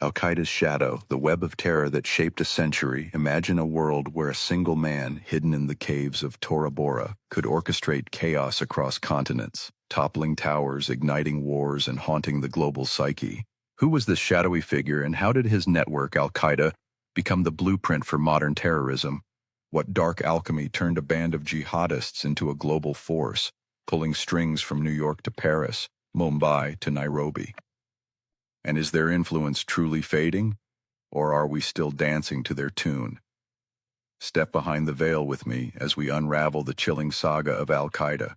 Al-Qaeda's shadow, the web of terror that shaped a century. Imagine a world where a single man, hidden in the caves of Tora Bora, could orchestrate chaos across continents, toppling towers, igniting wars, and haunting the global psyche. Who was this shadowy figure, and how did his network, Al-Qaeda, become the blueprint for modern terrorism? What dark alchemy turned a band of jihadists into a global force, pulling strings from New York to Paris, Mumbai to Nairobi? And is their influence truly fading, or are we still dancing to their tune? Step behind the veil with me as we unravel the chilling saga of Al-Qaeda,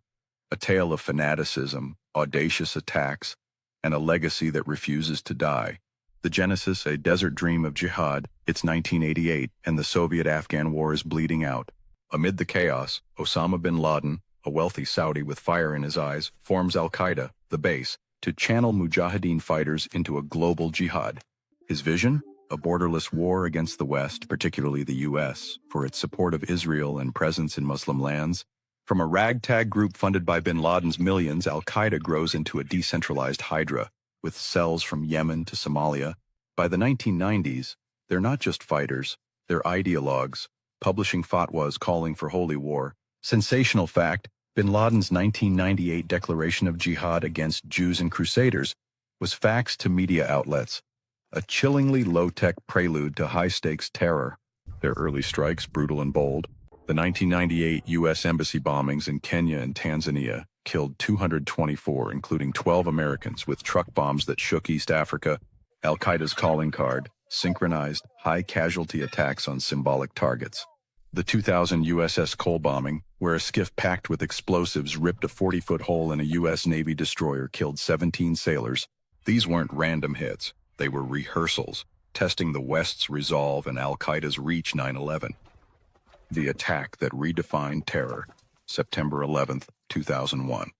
a tale of fanaticism, audacious attacks, and a legacy that refuses to die. The genesis, a desert dream of jihad. It's 1988, and the Soviet-Afghan war is bleeding out. Amid the chaos, Osama bin Laden, a wealthy Saudi with fire in his eyes, forms Al-Qaeda, the base, to channel mujahideen fighters into a global jihad. His vision? A borderless war against the West, particularly the U.S., for its support of Israel and presence in Muslim lands. From a ragtag group funded by bin Laden's millions, Al-Qaeda grows into a decentralized hydra, with cells from Yemen to Somalia. By the 1990s, they're not just fighters, they're ideologues, publishing fatwas calling for holy war. Sensational fact, bin Laden's 1998 declaration of jihad against Jews and Crusaders was faxed to media outlets, a chillingly low-tech prelude to high-stakes terror. Their early strikes, brutal and bold. The 1998 U.S. embassy bombings in Kenya and Tanzania killed 224, including 12 Americans, with truck bombs that shook East Africa. Al-Qaeda's calling card, synchronized high-casualty attacks on symbolic targets. The 2000 USS Cole bombing, where a skiff packed with explosives ripped a 40-foot hole in a U.S. Navy destroyer, killed 17 sailors. These weren't random hits. They were rehearsals, testing the West's resolve and Al-Qaeda's reach. 9/11. The attack that redefined terror, September 11th, 2001.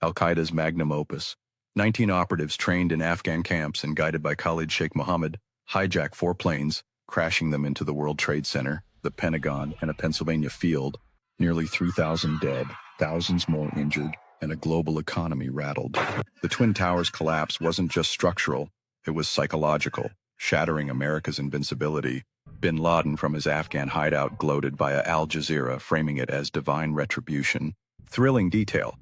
Al-Qaeda's magnum opus. 19 operatives trained in Afghan camps and guided by Khalid Sheikh Mohammed hijacked 4 planes, crashing them into the World Trade Center, the Pentagon, and a Pennsylvania field. Nearly 3,000 dead, thousands more injured, and a global economy rattled. The Twin Towers collapse wasn't just structural, it was psychological, shattering America's invincibility. Bin Laden from his Afghan hideout gloated via Al Jazeera, framing it as divine retribution. Thrilling detail.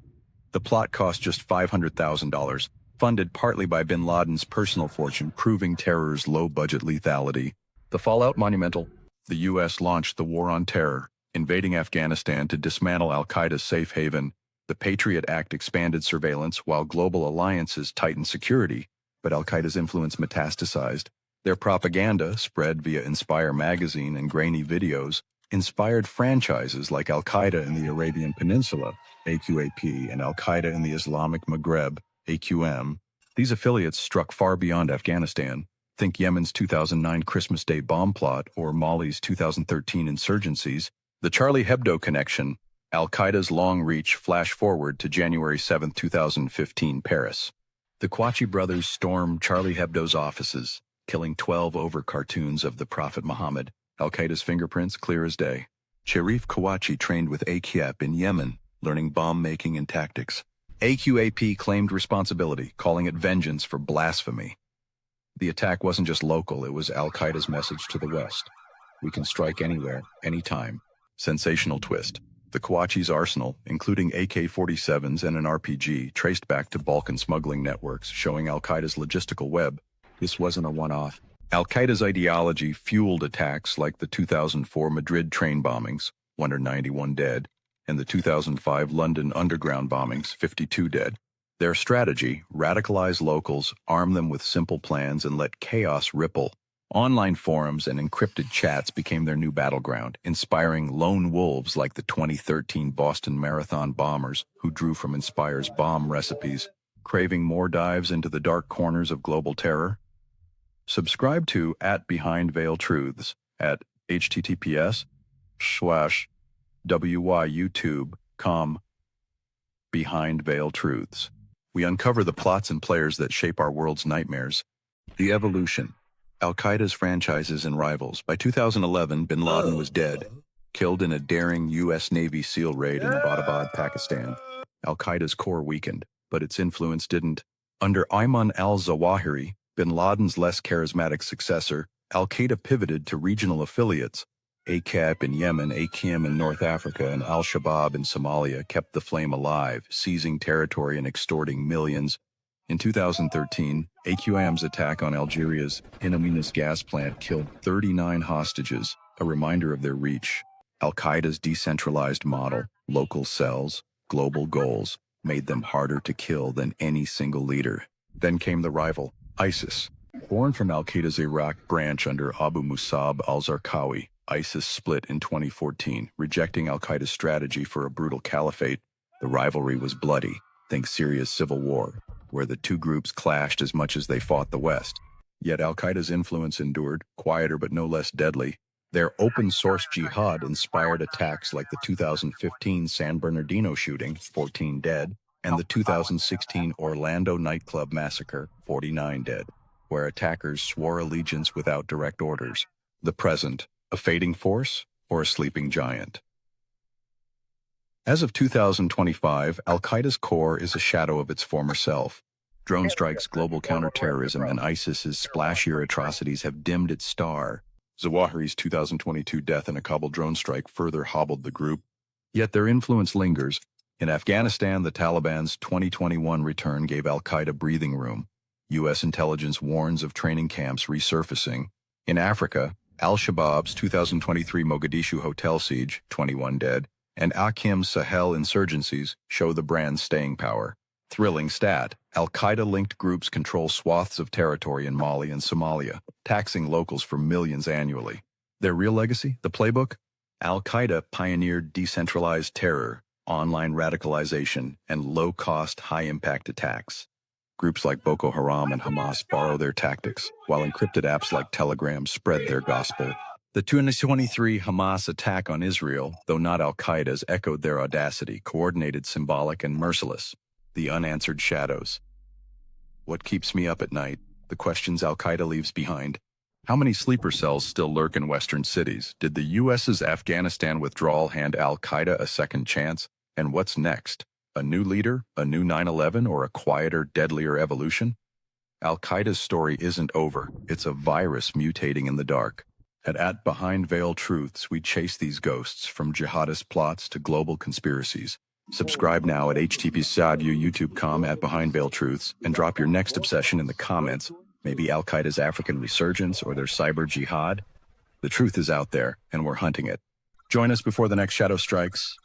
The plot cost just $500,000, funded partly by bin Laden's personal fortune, proving terror's low-budget lethality. The fallout monumental. The U.S. launched the War on Terror, invading Afghanistan to dismantle Al-Qaeda's safe haven. The Patriot Act expanded surveillance while global alliances tightened security, but Al-Qaeda's influence metastasized. Their propaganda, spread via Inspire magazine and grainy videos, inspired franchises like Al-Qaeda in the Arabian Peninsula, AQAP, and Al-Qaeda in the Islamic Maghreb, AQM. These affiliates struck far beyond Afghanistan. Think Yemen's 2009 Christmas Day bomb plot or Mali's 2013 insurgencies. The Charlie Hebdo connection, Al-Qaeda's long reach, flash forward to January 7, 2015, Paris. The Kouachi brothers stormed Charlie Hebdo's offices, killing 12 over cartoons of the Prophet Muhammad. Al-Qaeda's fingerprints clear as day. Sharif Kouachi trained with AQAP in Yemen, learning bomb-making and tactics. AQAP claimed responsibility, calling it vengeance for blasphemy. The attack wasn't just local, it was Al-Qaeda's message to the West. We can strike anywhere, anytime. Sensational twist. The Kouachi's arsenal, including AK-47s and an RPG, traced back to Balkan smuggling networks, showing Al-Qaeda's logistical web. This wasn't a one-off. Al-Qaeda's ideology fueled attacks like the 2004 Madrid train bombings, 191 dead, and the 2005 London underground bombings, 52 dead. Their strategy, radicalize locals, arm them with simple plans, and let chaos ripple. Online forums and encrypted chats became their new battleground, inspiring lone wolves like the 2013 Boston Marathon bombers who drew from Inspire's bomb recipes. Craving more dives into the dark corners of global terror? Subscribe to @BehindVeilTruths at https://wyyoutube.com Behind Veil Truths. We uncover the plots and players that shape our world's nightmares. The evolution. Al-Qaeda's franchises and rivals. By 2011, bin Laden was dead, killed in a daring U.S. Navy SEAL raid in Abbottabad, Pakistan. Al-Qaeda's core weakened, but its influence didn't. Under Ayman al-Zawahiri, Bin Laden's less charismatic successor, Al-Qaeda pivoted to regional affiliates. ACAP in Yemen, AQIM in North Africa, and Al-Shabaab in Somalia kept the flame alive, seizing territory and extorting millions. In 2013, AQIM's attack on Algeria's In Amenas gas plant killed 39 hostages, a reminder of their reach. Al-Qaeda's decentralized model, local cells, global goals, made them harder to kill than any single leader. Then came the rival, ISIS. Born from Al-Qaeda's Iraq branch under Abu Musab al-Zarqawi, ISIS split in 2014, rejecting Al-Qaeda's strategy for a brutal caliphate. The rivalry was bloody. Think Syria's civil war, where the two groups clashed as much as they fought the West. Yet Al-Qaeda's influence endured, quieter but no less deadly. Their open-source jihad inspired attacks like the 2015 San Bernardino shooting, 14 dead, and the 2016 Orlando nightclub massacre, 49 dead, where attackers swore allegiance without direct orders. The present, a fading force or a sleeping giant? As of 2025, Al-Qaeda's core is a shadow of its former self. Drone strikes, global counterterrorism, and ISIS's splashier atrocities have dimmed its star. Zawahiri's 2022 death in a Kabul drone strike further hobbled the group. Yet their influence lingers. In Afghanistan, the Taliban's 2021 return gave Al-Qaeda breathing room. U.S. intelligence warns of training camps resurfacing. In Africa, Al-Shabaab's 2023 Mogadishu hotel siege, 21 dead, and AQIM's Sahel insurgencies show the brand's staying power. Thrilling stat, Al-Qaeda-linked groups control swaths of territory in Mali and Somalia, taxing locals for millions annually. Their real legacy, the playbook? Al-Qaeda pioneered decentralized terror, online radicalization, and low-cost, high-impact attacks. Groups like Boko Haram and Hamas borrow their tactics, while encrypted apps like Telegram spread their gospel. The 2023 Hamas attack on Israel, though not Al-Qaeda's, echoed their audacity, coordinated, symbolic, and merciless. The unanswered shadows. What keeps me up at night? The questions Al-Qaeda leaves behind. How many sleeper cells still lurk in Western cities? Did the U.S.'s Afghanistan withdrawal hand Al-Qaeda a second chance? And what's next? A new leader, a new 9/11, or a quieter, deadlier evolution? Al-Qaeda's story isn't over. It's a virus mutating in the dark. At Behind Veiled Truths, we chase these ghosts, from jihadist plots to global conspiracies. Subscribe now at http://youtube.com @Behind Veiled Truths and drop your next obsession in the comments. Maybe Al-Qaeda's African resurgence or their cyber jihad? The truth is out there, and we're hunting it. Join us before the next shadow strikes.